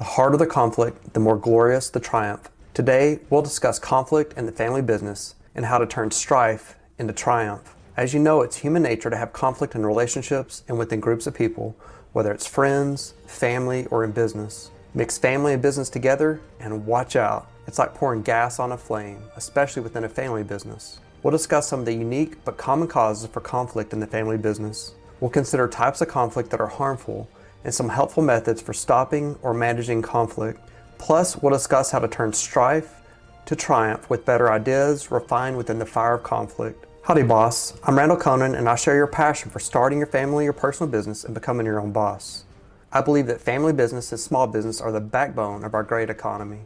The harder the conflict, the more glorious the triumph. Today, we'll discuss conflict in the family business and how to turn strife into triumph. As you know, it's human nature to have conflict in relationships and within groups of people, whether it's friends, family, or in business. Mix family and business together and watch out. It's like pouring gas on a flame, especially within a family business. We'll discuss some of the unique but common causes for conflict in the family business. We'll consider types of conflict that are harmful and some helpful methods for stopping or managing conflict. Plus, we'll discuss how to turn strife to triumph with better ideas refined within the fire of conflict. Howdy boss, I'm Randall Conan and I share your passion for starting your family or personal business and becoming your own boss. I believe that family business and small business are the backbone of our great economy.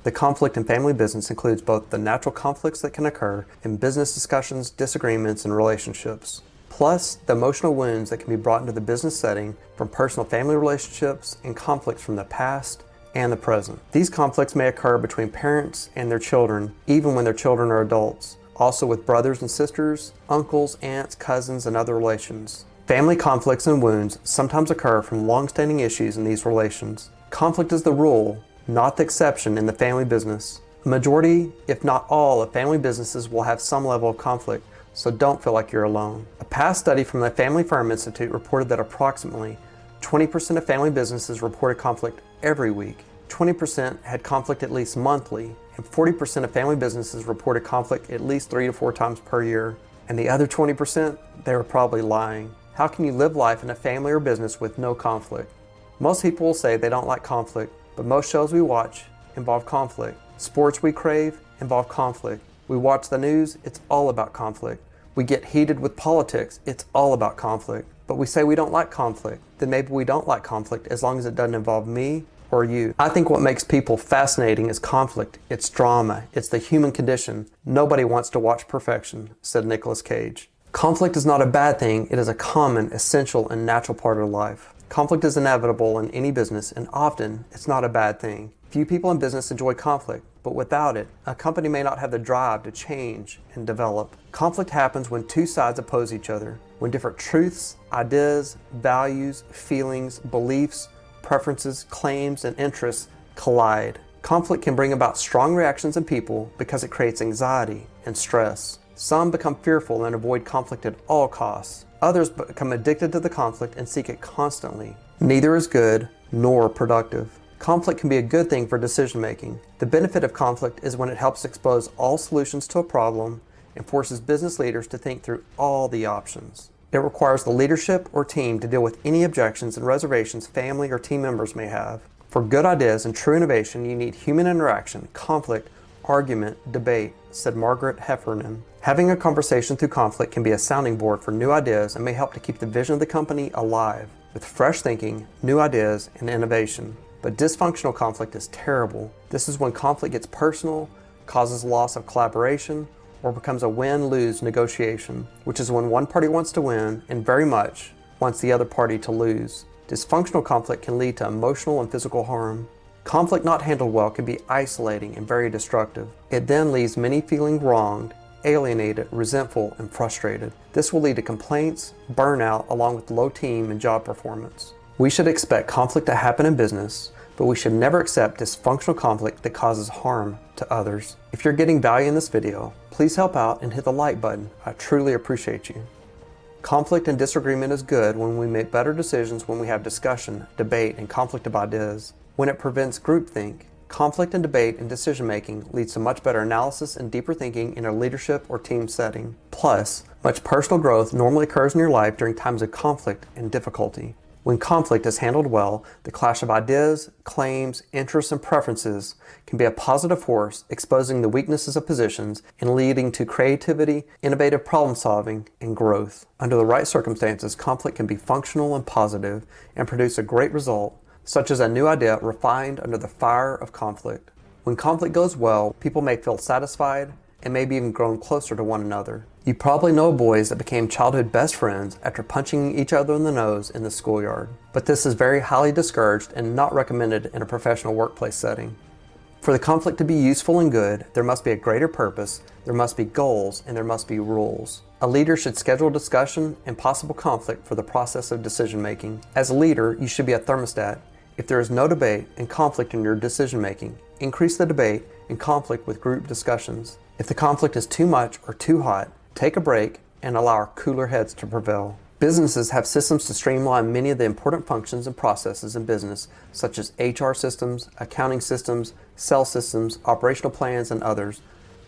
The conflict in family business includes both the natural conflicts that can occur in business discussions, disagreements, and relationships, plus the emotional wounds that can be brought into the business setting from personal family relationships and conflicts from the past and the present. These conflicts may occur between parents and their children, even when their children are adults, also with brothers and sisters, uncles, aunts, cousins, and other relations. Family conflicts and wounds sometimes occur from long-standing issues in these relations. Conflict is the rule, not the exception in the family business. A majority, if not all, of family businesses will have some level of conflict, so don't feel like you're alone. A past study from the Family Firm Institute reported that approximately 20% of family businesses reported conflict every week, 20% had conflict at least monthly, and 40% of family businesses reported conflict at least 3 to 4 times per year. And the other 20%, they were probably lying. How can you live life in a family or business with no conflict? Most people will say they don't like conflict, but most shows we watch involve conflict. Sports we crave involve conflict. We watch the news, it's all about conflict. We get heated with politics, it's all about conflict. But we say we don't like conflict, then maybe we don't like conflict as long as it doesn't involve me or you. I think what makes people fascinating is conflict. It's drama. It's the human condition. Nobody wants to watch perfection, said Nicolas Cage. Conflict is not a bad thing. It is a common, essential, and natural part of life. Conflict is inevitable in any business, and often it's not a bad thing. Few people in business enjoy conflict, but without it, a company may not have the drive to change and develop. Conflict happens when two sides oppose each other, when different truths, ideas, values, feelings, beliefs, preferences, claims, and interests collide. Conflict can bring about strong reactions in people because it creates anxiety and stress. Some become fearful and avoid conflict at all costs. Others become addicted to the conflict and seek it constantly. Neither is good nor productive. Conflict can be a good thing for decision making. The benefit of conflict is when it helps expose all solutions to a problem and forces business leaders to think through all the options. It requires the leadership or team to deal with any objections and reservations family or team members may have. For good ideas and true innovation, you need human interaction, conflict, argument, debate, said Margaret Heffernan. Having a conversation through conflict can be a sounding board for new ideas and may help to keep the vision of the company alive with fresh thinking, new ideas, and innovation. But dysfunctional conflict is terrible. This is when conflict gets personal, causes loss of collaboration, or becomes a win-lose negotiation, which is when one party wants to win and very much wants the other party to lose. Dysfunctional conflict can lead to emotional and physical harm. Conflict not handled well can be isolating and very destructive. It then leaves many feeling wronged, alienated, resentful, and frustrated. This will lead to complaints, burnout, along with low team and job performance. We should expect conflict to happen in business, but we should never accept dysfunctional conflict that causes harm to others. If you're getting value in this video, please help out and hit the like button. I truly appreciate you. Conflict and disagreement is good when we make better decisions when we have discussion, debate, and conflict of ideas. When it prevents groupthink, conflict and debate and decision making leads to much better analysis and deeper thinking in a leadership or team setting. Plus, much personal growth normally occurs in your life during times of conflict and difficulty. When conflict is handled well, the clash of ideas, claims, interests, and preferences can be a positive force, exposing the weaknesses of positions and leading to creativity, innovative problem solving, and growth. Under the right circumstances, conflict can be functional and positive and produce a great result, such as a new idea refined under the fire of conflict. When conflict goes well, people may feel satisfied and maybe even grown closer to one another. You probably know boys that became childhood best friends after punching each other in the nose in the schoolyard. But this is very highly discouraged and not recommended in a professional workplace setting. For the conflict to be useful and good, there must be a greater purpose, there must be goals, and there must be rules. A leader should schedule discussion and possible conflict for the process of decision making. As a leader, you should be a thermostat If there is no debate and conflict in your decision making, increase the debate and conflict with group discussions. If the conflict is too much or too hot, take a break and allow our cooler heads to prevail. Businesses have systems to streamline many of the important functions and processes in business, such as HR systems, accounting systems, sales systems, operational plans, and others.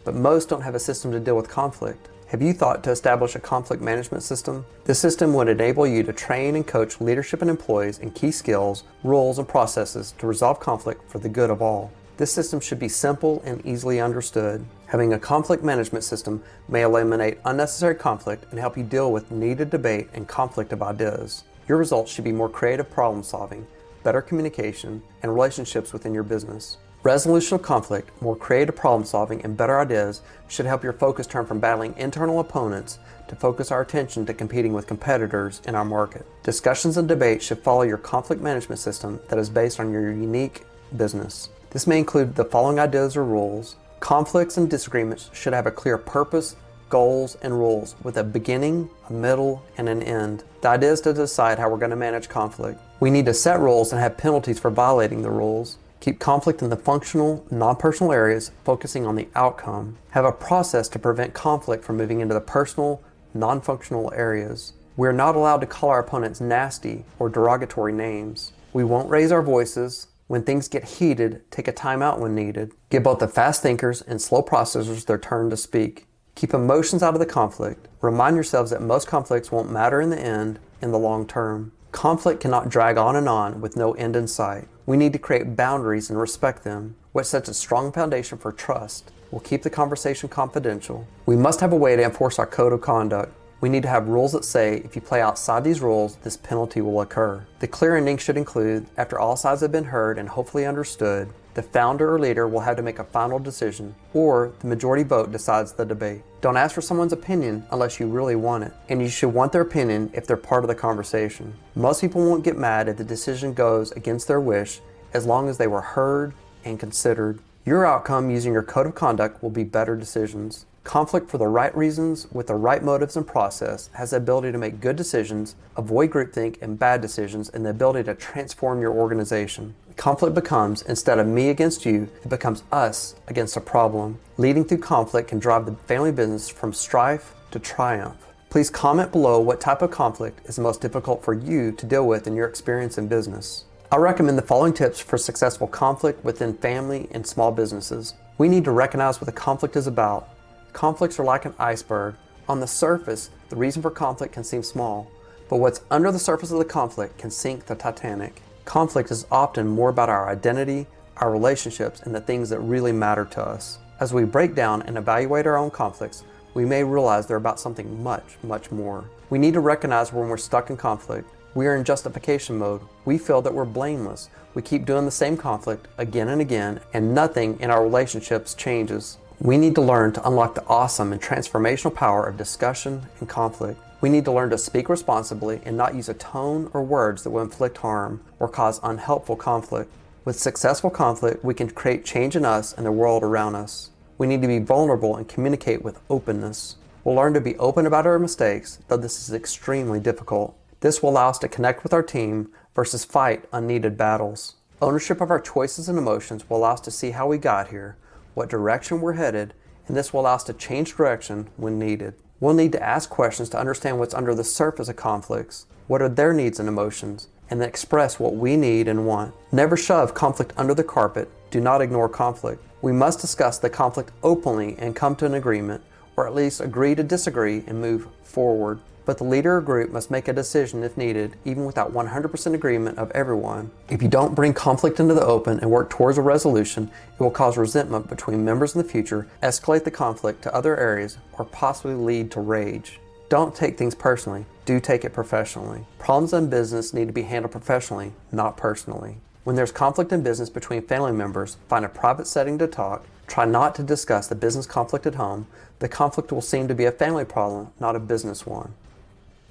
But most don't have a system to deal with conflict. Have you thought to establish a conflict management system? This system would enable you to train and coach leadership and employees in key skills, rules, and processes to resolve conflict for the good of all. This system should be simple and easily understood. Having a conflict management system may eliminate unnecessary conflict and help you deal with needed debate and conflict of ideas. Your results should be more creative problem solving, better communication, and relationships within your business. Resolution of conflict, more creative problem solving, and better ideas should help your focus turn from battling internal opponents to focus our attention to competing with competitors in our market. Discussions and debates should follow your conflict management system that is based on your unique business. This may include the following ideas or rules. Conflicts and disagreements should have a clear purpose, goals, and rules with a beginning, a middle, and an end. The idea is to decide how we're going to manage conflict. We need to set rules and have penalties for violating the rules. Keep conflict in the functional, non-personal areas, focusing on the outcome. Have a process to prevent conflict from moving into the personal, non-functional areas. We are not allowed to call our opponents nasty or derogatory names. We won't raise our voices. When things get heated, take a time out when needed. Give both the fast thinkers and slow processors their turn to speak. Keep emotions out of the conflict. Remind yourselves that most conflicts won't matter in the end, in the long term. Conflict cannot drag on and on with no end in sight. We need to create boundaries and respect them. What sets a strong foundation for trust will keep the conversation confidential. We must have a way to enforce our code of conduct. We need to have rules that say if you play outside these rules, this penalty will occur. The clear ending should include, after all sides have been heard and hopefully understood, the founder or leader will have to make a final decision, or the majority vote decides the debate. Don't ask for someone's opinion unless you really want it, and you should want their opinion if they're part of the conversation. Most people won't get mad if the decision goes against their wish, as long as they were heard and considered. Your outcome using your code of conduct will be better decisions. Conflict for the right reasons with the right motives and process has the ability to make good decisions, avoid groupthink and bad decisions, and the ability to transform your organization. Conflict becomes, instead of me against you, it becomes us against a problem. Leading through conflict can drive the family business from strife to triumph. Please comment below what type of conflict is most difficult for you to deal with in your experience in business. I recommend the following tips for successful conflict within family and small businesses. We need to recognize what the conflict is about. Conflicts are like an iceberg. On the surface, the reason for conflict can seem small, but what's under the surface of the conflict can sink the Titanic. Conflict is often more about our identity, our relationships, and the things that really matter to us. As we break down and evaluate our own conflicts, we may realize they're about something much, much more. We need to recognize when we're stuck in conflict. We are in justification mode. We feel that we're blameless. We keep doing the same conflict again and again, and nothing in our relationships changes. We need to learn to unlock the awesome and transformational power of discussion and conflict. We need to learn to speak responsibly and not use a tone or words that will inflict harm or cause unhelpful conflict. With successful conflict, we can create change in us and the world around us. We need to be vulnerable and communicate with openness. We'll learn to be open about our mistakes, though this is extremely difficult. This will allow us to connect with our team versus fight unneeded battles. Ownership of our choices and emotions will allow us to see how we got here, what direction we're headed, and this will allow us to change direction when needed. We'll need to ask questions to understand what's under the surface of conflicts, what are their needs and emotions, and then express what we need and want. Never shove conflict under the carpet. Do not ignore conflict. We must discuss the conflict openly and come to an agreement, or at least agree to disagree and move forward. But the leader or group must make a decision if needed, even without 100% agreement of everyone. If you don't bring conflict into the open and work towards a resolution, it will cause resentment between members in the future, escalate the conflict to other areas, or possibly lead to rage. Don't take things personally. Do take it professionally. Problems in business need to be handled professionally, not personally. When there's conflict in business between family members, find a private setting to talk. Try not to discuss the business conflict at home. The conflict will seem to be a family problem, not a business one.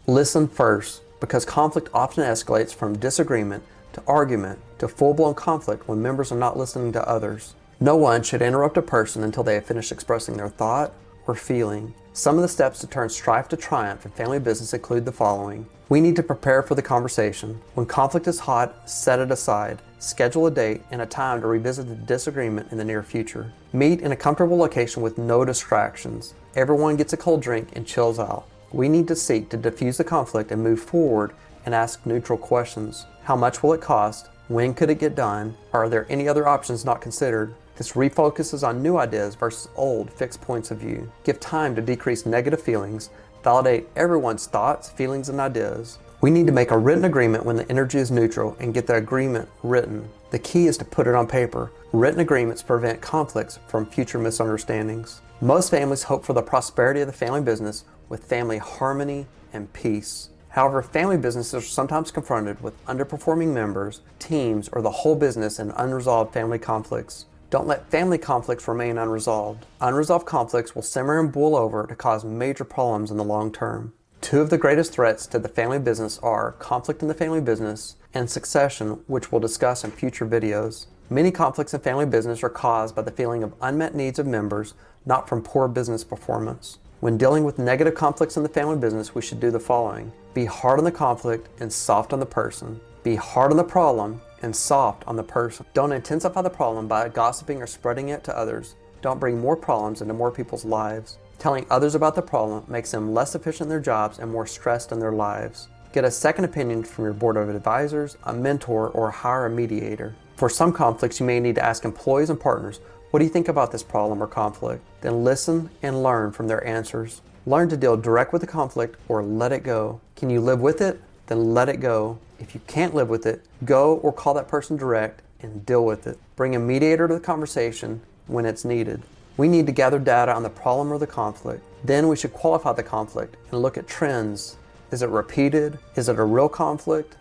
Listen first, because conflict often escalates from disagreement to argument to full-blown conflict when members are not listening to others. No one should interrupt a person until they have finished expressing their thought or feeling. Some of the steps to turn strife to triumph in family business include the following. We need to prepare for the conversation. When conflict is hot, set it aside. Schedule a date and a time to revisit the disagreement in the near future. Meet in a comfortable location with no distractions. Everyone gets a cold drink and chills out. We need to seek to diffuse the conflict and move forward and ask neutral questions. How much will it cost? When could it get done? Are there any other options not considered? This refocuses on new ideas versus old, fixed points of view. Give time to decrease negative feelings. Validate everyone's thoughts, feelings, and ideas. We need to make a written agreement when the energy is neutral and get the agreement written. The key is to put it on paper. Written agreements prevent conflicts from future misunderstandings. Most families hope for the prosperity of the family business with family harmony and peace. However, family businesses are sometimes confronted with underperforming members, teams, or the whole business and unresolved family conflicts. Don't let family conflicts remain unresolved. Unresolved conflicts will simmer and boil over to cause major problems in the long term. Two of the greatest threats to the family business are conflict in the family business and succession, which we'll discuss in future videos. Many conflicts in family business are caused by the feeling of unmet needs of members, not from poor business performance. When dealing with negative conflicts in the family business, we should do the following. Be hard on the conflict and soft on the person. Be hard on the problem and soft on the person. Don't intensify the problem by gossiping or spreading it to others. Don't bring more problems into more people's lives. Telling others about the problem makes them less efficient in their jobs and more stressed in their lives. Get a second opinion from your board of advisors, a mentor, or hire a mediator. For some conflicts, you may need to ask employees and partners, what do you think about this problem or conflict? Then listen and learn from their answers. Learn to deal direct with the conflict or let it go. Can you live with it? Then let it go. If you can't live with it, go or call that person direct and deal with it. Bring a mediator to the conversation when it's needed. We need to gather data on the problem or the conflict. Then we should qualify the conflict and look at trends. Is it repeated? Is it a real conflict?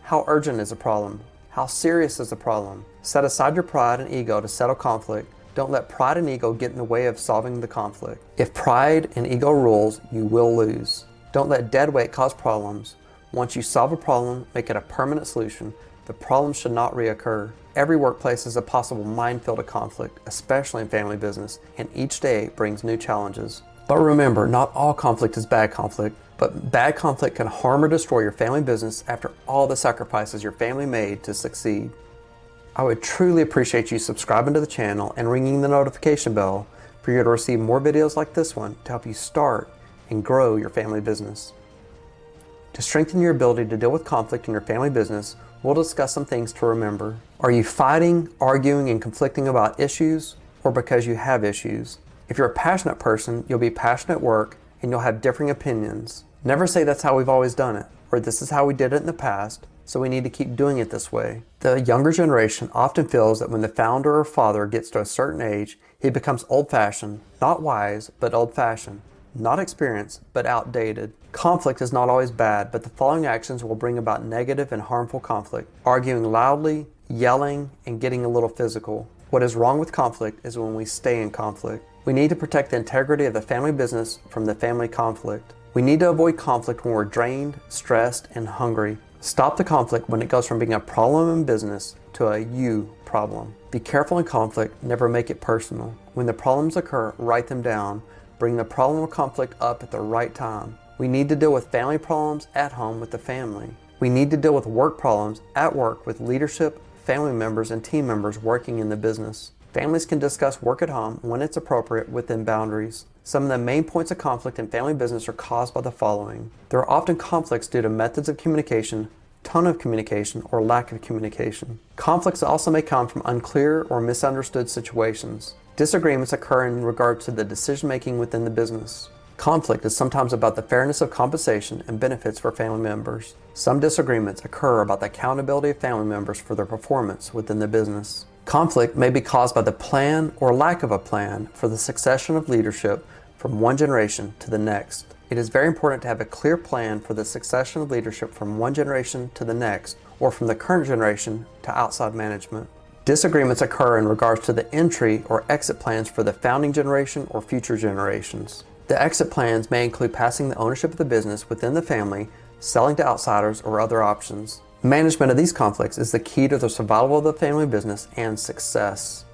How urgent is the problem? How serious is the problem? Set aside your pride and ego to settle conflict. Don't let pride and ego get in the way of solving the conflict. If pride and ego rules, you will lose. Don't let dead weight cause problems. Once you solve a problem, make it a permanent solution. The problem should not reoccur. Every workplace is a possible minefield of conflict, especially in family business, and each day brings new challenges. But remember, not all conflict is bad conflict, but bad conflict can harm or destroy your family business after all the sacrifices your family made to succeed. I would truly appreciate you subscribing to the channel and ringing the notification bell for you to receive more videos like this one to help you start and grow your family business. To strengthen your ability to deal with conflict in your family business, we'll discuss some things to remember. Are you fighting, arguing, and conflicting about issues, or because you have issues? If you're a passionate person, you'll be passionate at work and you'll have differing opinions. Never say that's how we've always done it, or this is how we did it in the past, so we need to keep doing it this way. The younger generation often feels that when the founder or father gets to a certain age, he becomes old-fashioned, not wise, but old-fashioned. Not experienced, but outdated. Conflict is not always bad, but the following actions will bring about negative and harmful conflict. Arguing loudly, yelling, and getting a little physical. What is wrong with conflict is when we stay in conflict. We need to protect the integrity of the family business from the family conflict. We need to avoid conflict when we're drained, stressed, and hungry. Stop the conflict when it goes from being a problem in business to a you problem. Be careful in conflict, never make it personal. When the problems occur, write them down. Bring the problem or conflict up at the right time. We need to deal with family problems at home with the family. We need to deal with work problems at work with leadership, family members, and team members working in the business. Families can discuss work at home when it's appropriate within boundaries. Some of the main points of conflict in family business are caused by the following. There are often conflicts due to methods of communication, tone of communication, or lack of communication. Conflicts also may come from unclear or misunderstood situations. Disagreements occur in regard to the decision-making within the business. Conflict is sometimes about the fairness of compensation and benefits for family members. Some disagreements occur about the accountability of family members for their performance within the business. Conflict may be caused by the plan or lack of a plan for the succession of leadership from one generation to the next. It is very important to have a clear plan for the succession of leadership from one generation to the next, or from the current generation to outside management. Disagreements occur in regards to the entry or exit plans for the founding generation or future generations. The exit plans may include passing the ownership of the business within the family, selling to outsiders, or other options. Management of these conflicts is the key to the survival of the family business and success.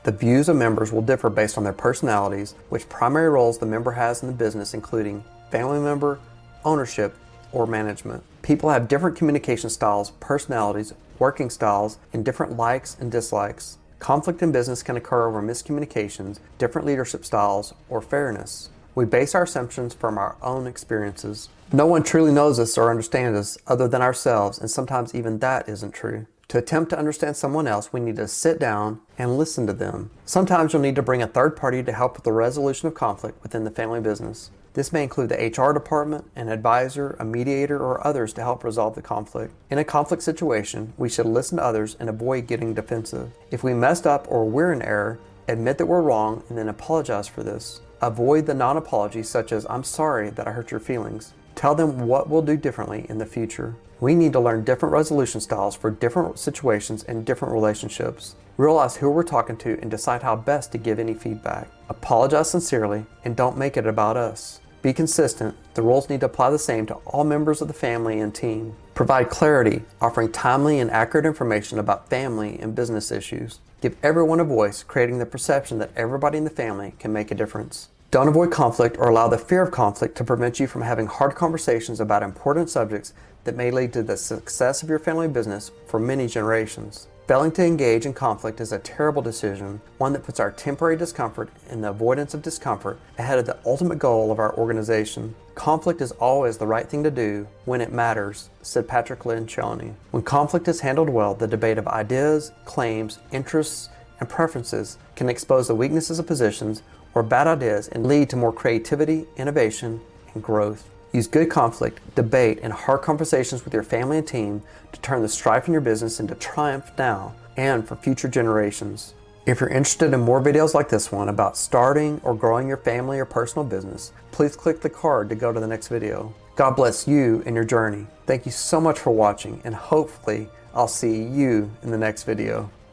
The views of members will differ based on their personalities, which primary roles the member has in the business, including family member, ownership, or management. People have different communication styles, personalities, working styles, and different likes and dislikes. Conflict in business can occur over miscommunications, different leadership styles, or fairness. We base our assumptions from our own experiences. No one truly knows us or understands us other than ourselves, and sometimes even that isn't true. To attempt to understand someone else, we need to sit down and listen to them. Sometimes you'll need to bring a third party to help with the resolution of conflict within the family business. This may include the HR department, an advisor, a mediator, or others to help resolve the conflict. In a conflict situation, we should listen to others and avoid getting defensive. If we messed up or we're in error, admit that we're wrong and then apologize for this. Avoid the non-apologies such as, "I'm sorry that I hurt your feelings." Tell them what we'll do differently in the future. We need to learn different resolution styles for different situations and different relationships. Realize who we're talking to and decide how best to give any feedback. Apologize sincerely and don't make it about us. Be consistent. The rules need to apply the same to all members of the family and team. Provide clarity, offering timely and accurate information about family and business issues. Give everyone a voice, creating the perception that everybody in the family can make a difference. Don't avoid conflict or allow the fear of conflict to prevent you from having hard conversations about important subjects that may lead to the success of your family business for many generations. Failing to engage in conflict is a terrible decision, one that puts our temporary discomfort and the avoidance of discomfort ahead of the ultimate goal of our organization. Conflict is always the right thing to do when it matters, said Patrick Lencioni. When conflict is handled well, the debate of ideas, claims, interests, and preferences can expose the weaknesses of positions or bad ideas and lead to more creativity, innovation, and growth. Use good conflict, debate, and hard conversations with your family and team to turn the strife in your business into triumph now and for future generations. If you're interested in more videos like this one about starting or growing your family or personal business, please click the card to go to the next video. God bless you in your journey. Thank you so much for watching, and hopefully I'll see you in the next video.